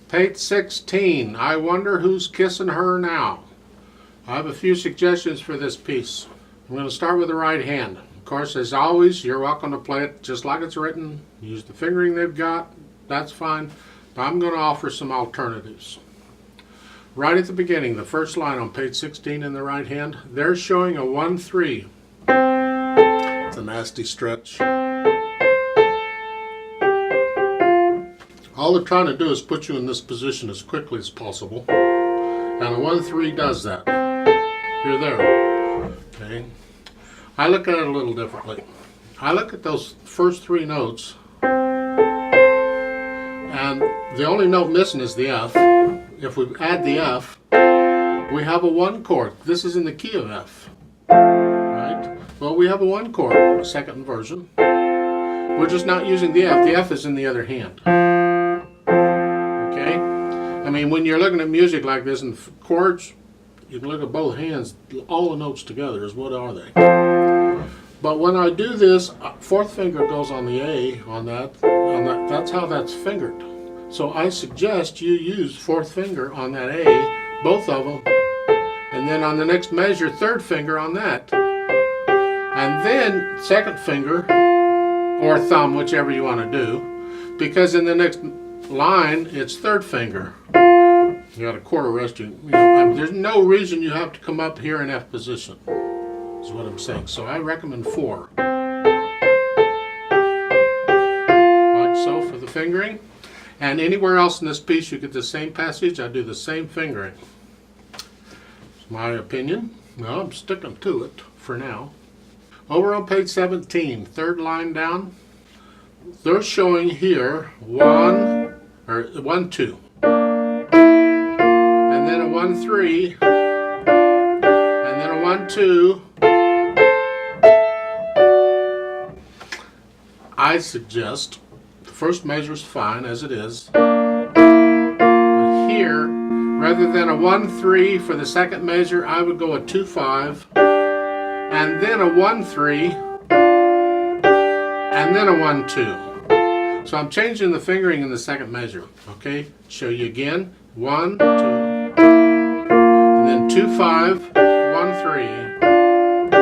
Page 16, I Wonder Who's Kissing Her Now. I have a few suggestions for this piece. I'm going to start with the right hand. Of course, as always, you're welcome to play it just like it's written. Use the fingering they've got, that's fine. But I'm going to offer some alternatives. Right at the beginning, the first line on page 16 in the right hand, they're showing a 1-3. It's a nasty stretch. All they're trying to do is put you in this position as quickly as possible. And a 1-3 does that. You're there. Okay. I look at it a little differently. I look at those first three notes, and the only note missing is the F. If we add the F, we have a 1 chord. This is in the key of F. Right? Well, we have a 1 chord, second version. We're just not using the F. The F is in the other hand. Okay? I mean, when you're looking at music like this and chords, you can look at both hands. All the notes together is what are they? But when I do this, fourth finger goes on the A on that. That's how that's fingered. So I suggest you use fourth finger on that A, both of them, and then on the next measure, third finger on that. And then second finger, or thumb, whichever you want to do, because in the next line, it's third finger. You got a quarter rest. There's no reason you have to come up here in F position, is what I'm saying. So I recommend 4. Like so for the fingering. And anywhere else in this piece you get the same passage, I do the same fingering. It's my opinion. Well, I'm sticking to it for now. Over on page 17, third line down, they're showing here 1, 2. And then a 1-3, and then a 1-2. I suggest the first measure is fine as it is. But here, rather than a 1-3 for the second measure, I would go a 2-5, and then a 1-3, and then a 1-2. So I'm changing the fingering in the second measure. Okay, show you again. 1, 2, and then 2-5, 1-3, and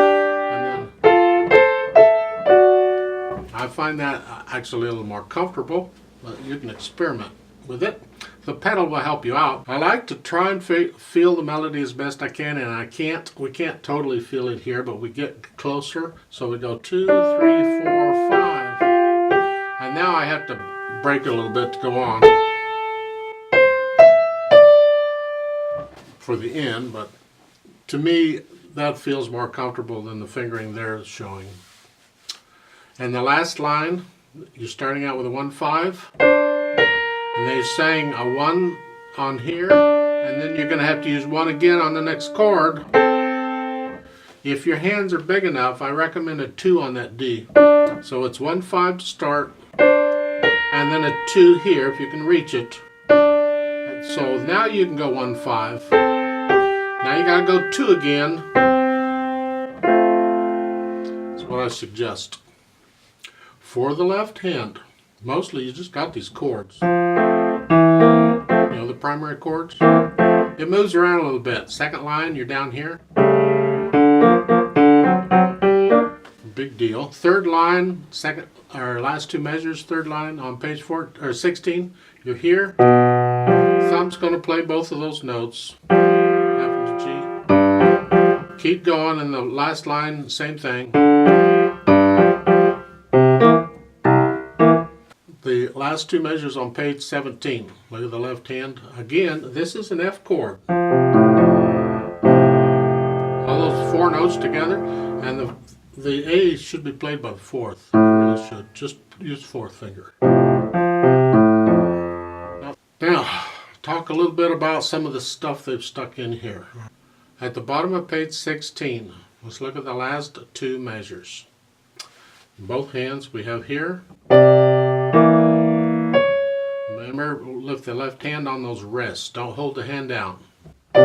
then I find that actually a little more comfortable, but you can experiment with it. The pedal will help you out. I like to try and feel the melody as best I can, and we can't totally feel it here, but we get closer. So we go 2, 3, 4, 5. And now I have to break a little bit to go on for the end, but to me that feels more comfortable than the fingering they're showing. And the last line, you're starting out with a 1-5, and they're saying a 1 on here, and then you're going to have to use 1 again on the next chord. If your hands are big enough, I recommend a 2 on that D. So it's 1-5 to start, and then a 2 here if you can reach it. And so now you can go 1-5. Now you gotta go 2 again. That's what I suggest. For the left hand, mostly you just got these chords. The primary chords. It moves around a little bit. Second line, you're down here. Big deal. Third line, second or last two measures, third line on page 4 or 16, you're here. Thumb's going to play both of those notes. F and G. Keep going, and the last line, same thing. The last two measures on page 17. Look at the left hand. Again, this is an F chord. All those 4 notes together, and the A should be played by the 4th. It really should. Just use 4th finger. Now, talk a little bit about some of the stuff they've stuck in here. At the bottom of page 16, let's look at the last 2 measures. In both hands we have here. Remember, lift the left hand on those wrists. Don't hold the hand down. I'm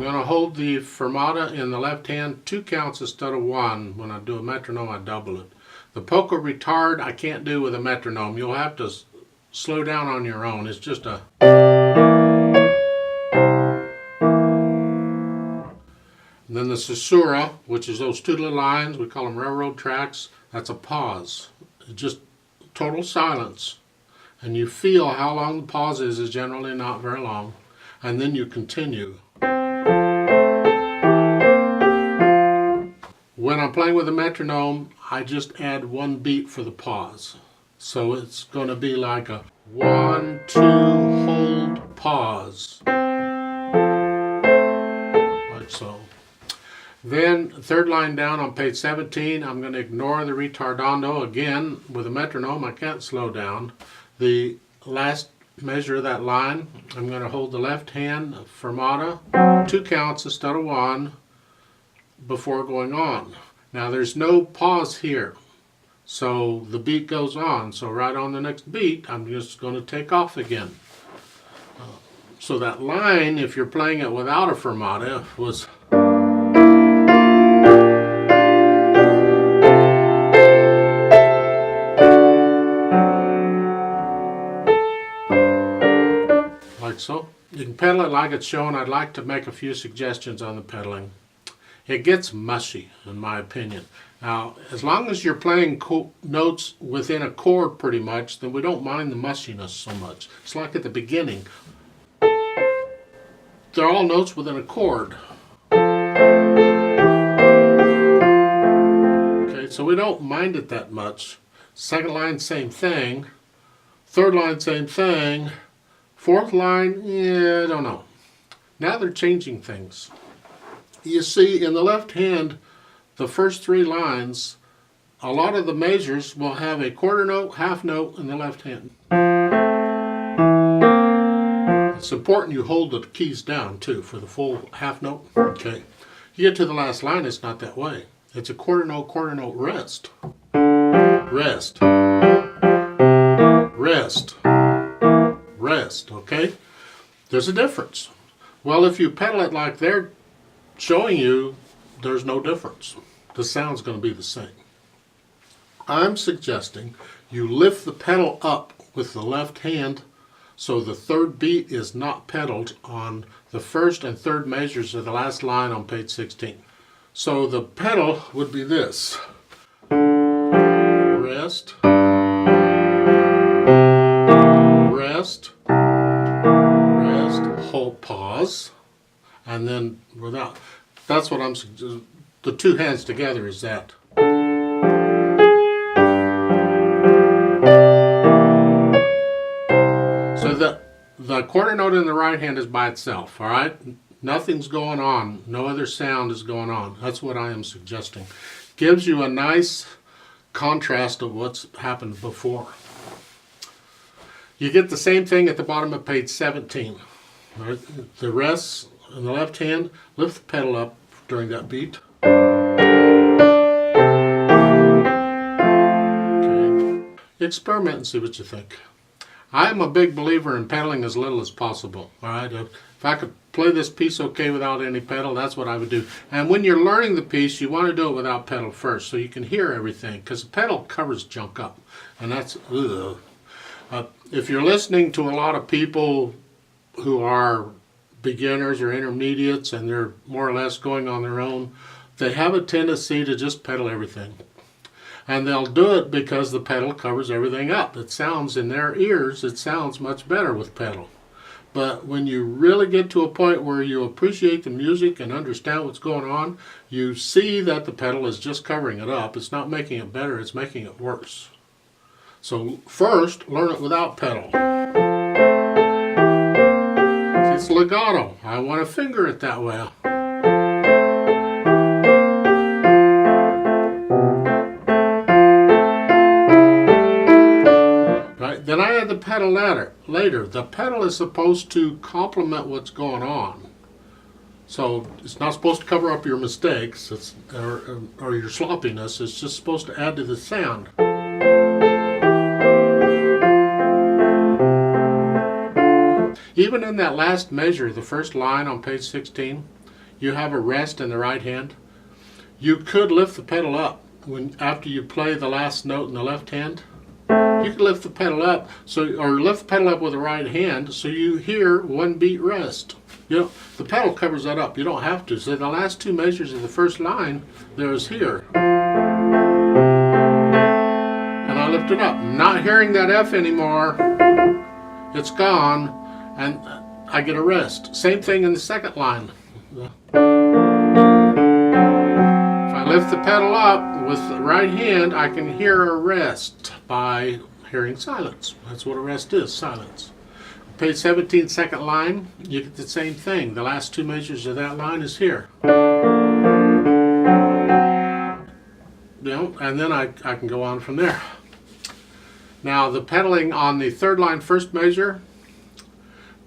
going to hold the fermata in the left hand 2 counts instead of 1. When I do a metronome, I double it. The polka retard I can't do with a metronome. You'll have to slow down on your own. It's just a... And then the caesura, which is those two little lines, we call them railroad tracks, that's a pause. It's just total silence. And you feel how long the pause is generally not very long. And then you continue. When I'm playing with a metronome, I just add one beat for the pause. So it's going to be like a 1, 2, hold, pause. Like so. Then, third line down on page 17, I'm going to ignore the ritardando. Again, with a metronome, I can't slow down. The last measure of that line, I'm going to hold the left hand fermata, 2 counts instead of 1, before going on. Now, there's no pause here, so the beat goes on. So right on the next beat, I'm just going to take off again. So that line, if you're playing it without a fermata, was... like so. You can pedal it like it's shown. I'd like to make a few suggestions on the pedaling. It gets mushy, in my opinion. Now, as long as you're playing notes within a chord pretty much, then we don't mind the mushiness so much. It's like at the beginning. They're all notes within a chord. Okay, so we don't mind it that much. Second line, same thing. Third line, same thing. Fourth line, yeah, I don't know. Now they're changing things. You see, in the left hand, the first 3 lines, a lot of the measures will have a quarter note, half note in the left hand. It's important you hold the keys down, too, for the full half note. Okay. You get to the last line, it's not that way. It's a quarter note, rest. Rest. Rest. Rest, okay? There's a difference. Well, if you pedal it like they're showing you, there's no difference. The sound's going to be the same. I'm suggesting you lift the pedal up with the left hand so the third beat is not pedaled on the first and third measures of the last line on page 16. So the pedal would be this. Rest. Rest. Rest. Hold, pause. And then without. That's what I'm suggesting. The 2 hands together is that. So the quarter note in the right hand is by itself, all right? Nothing's going on. No other sound is going on. That's what I am suggesting. Gives you a nice contrast of what's happened before. You get the same thing at the bottom of page 17. Right? The rests in the left hand, lift the pedal up during that beat. Okay. Experiment and see what you think. I'm a big believer in pedaling as little as possible. All right, if I could play this piece okay without any pedal, that's what I would do. And when you're learning the piece, you want to do it without pedal first, so you can hear everything, because the pedal covers junk up, and that's ugh. If you're listening to a lot of people who are beginners or intermediates and they're more or less going on their own, they have a tendency to just pedal everything. And they'll do it because the pedal covers everything up. It sounds in their ears, it sounds much better with pedal. But when you really get to a point where you appreciate the music and understand what's going on, you see that the pedal is just covering it up. It's not making it better, it's making it worse. So first, learn it without pedal. It's legato. I want to finger it that way. Right? Then I add the pedal later. The pedal is supposed to complement what's going on. So it's not supposed to cover up your mistakes or your sloppiness. It's just supposed to add to the sound. Even in that last measure, the first line on page 16, you have a rest in the right hand. You could lift the pedal up after you play the last note in the left hand, you can lift the pedal up, or lift the pedal up with the right hand, so you hear one beat rest. The pedal covers that up. You don't have to. So the last two measures of the first line, there's here. And I lift it up. I'm not hearing that F anymore. It's gone, and I get a rest. Same thing in the second line. If I lift the pedal up with the right hand, I can hear a rest by hearing silence. That's what a rest is, silence. Page 17, second line, you get the same thing. The last two measures of that line is here. And then I can go on from there. Now the pedaling on the third line first measure,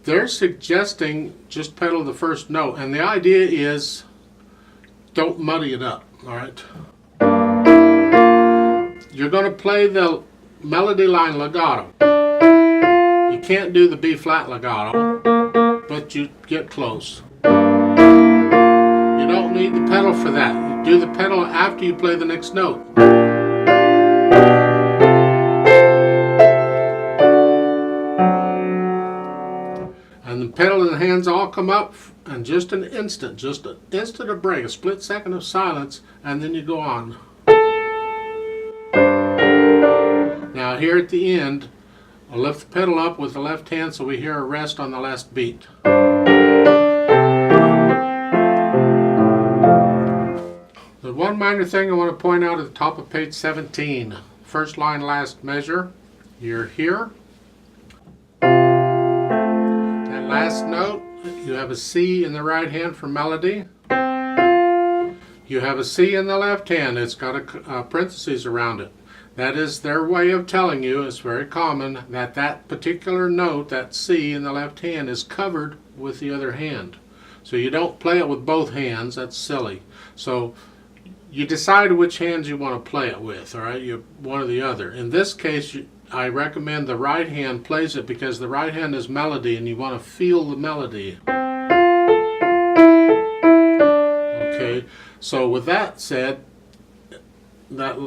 they're suggesting just pedal the first note. And the idea is don't muddy it up, all right? You're going to play the melody line legato. You can't do the B flat legato, but you get close. You don't need the pedal for that. You do the pedal after you play the next note. And the pedal and the hands all come up in just an instant of break, a split second of silence, and then you go on. Now here at the end, I'll lift the pedal up with the left hand so we hear a rest on the last beat. The one minor thing I want to point out at the top of page 17, first line last measure, you're here. That last note, you have a C in the right hand for melody. You have a C in the left hand, it's got a parentheses around it. That is their way of telling you, it's very common, that that particular note, that C in the left hand, is covered with the other hand. So you don't play it with both hands, that's silly. So you decide which hands you want to play it with, all right? One or the other. In this case, I recommend the right hand plays it because the right hand is melody and you want to feel the melody. Okay, so with that said, that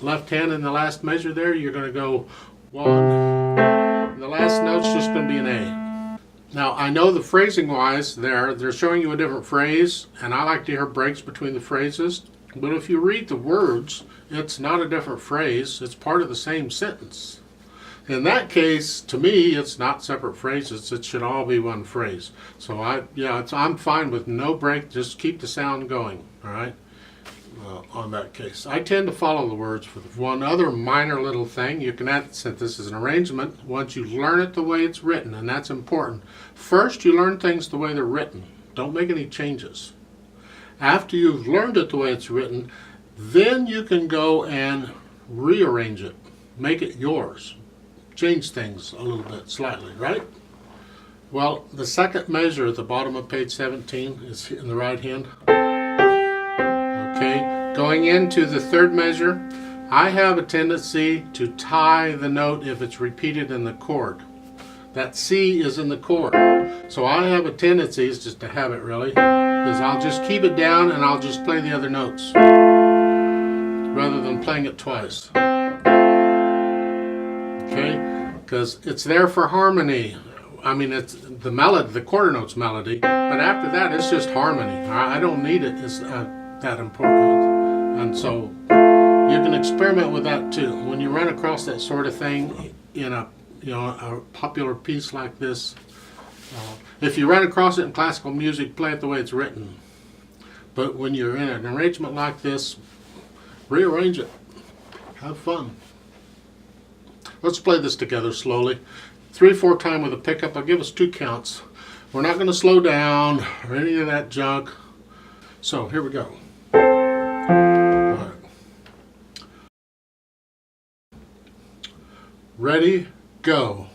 left hand in the last measure there, you're going to go 1. And the last note's just going to be an A. Now, I know the phrasing wise they're showing you a different phrase, and I like to hear breaks between the phrases. But if you read the words, it's not a different phrase, it's part of the same sentence. In that case, to me, it's not separate phrases, it should all be one phrase. So I'm fine with no break, just keep the sound going, all right? On that case, I tend to follow the words. For the one other minor little thing, you can add, since this is an arrangement, once you learn it the way it's written, and that's important. First, you learn things the way they're written. Don't make any changes. After you've learned it the way it's written, then you can go and rearrange it, make it yours, change things a little bit, slightly, right? Well, the second measure at the bottom of page 17 is in the right hand. Okay, going into the third measure, I have a tendency to tie the note if it's repeated in the chord. That C is in the chord. So I have a tendency, it's just a habit really, is I'll just keep it down and I'll just play the other notes rather than playing it twice. Okay, because it's there for harmony. I mean, it's the melody, the quarter note's melody, but after that it's just harmony. I don't need it. It's that important. And so you can experiment with that too. When you run across that sort of thing in a popular piece like this, if you run across it in classical music, play it the way it's written. But when you're in an arrangement like this, rearrange it. Have fun. Let's play this together slowly. 3/4 time with a pickup. I'll give us 2 counts. We're not going to slow down or any of that junk. So here we go. All right. Ready, go.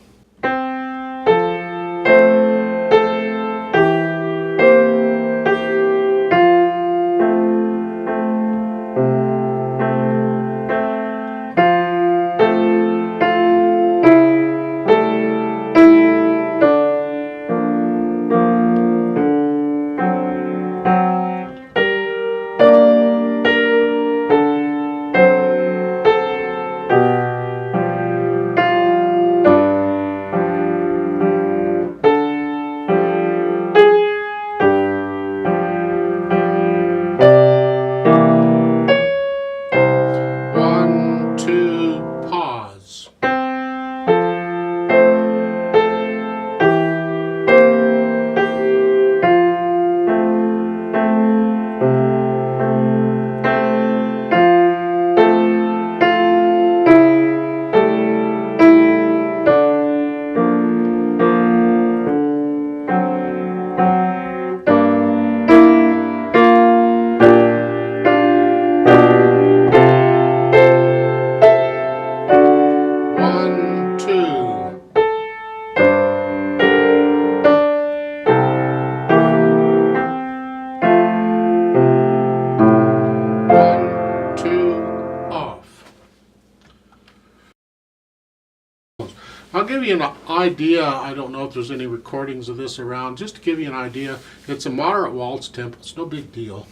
I'll give you an idea. I don't know if there's any recordings of this around. Just to give you an idea, it's a moderate waltz tempo. It's no big deal.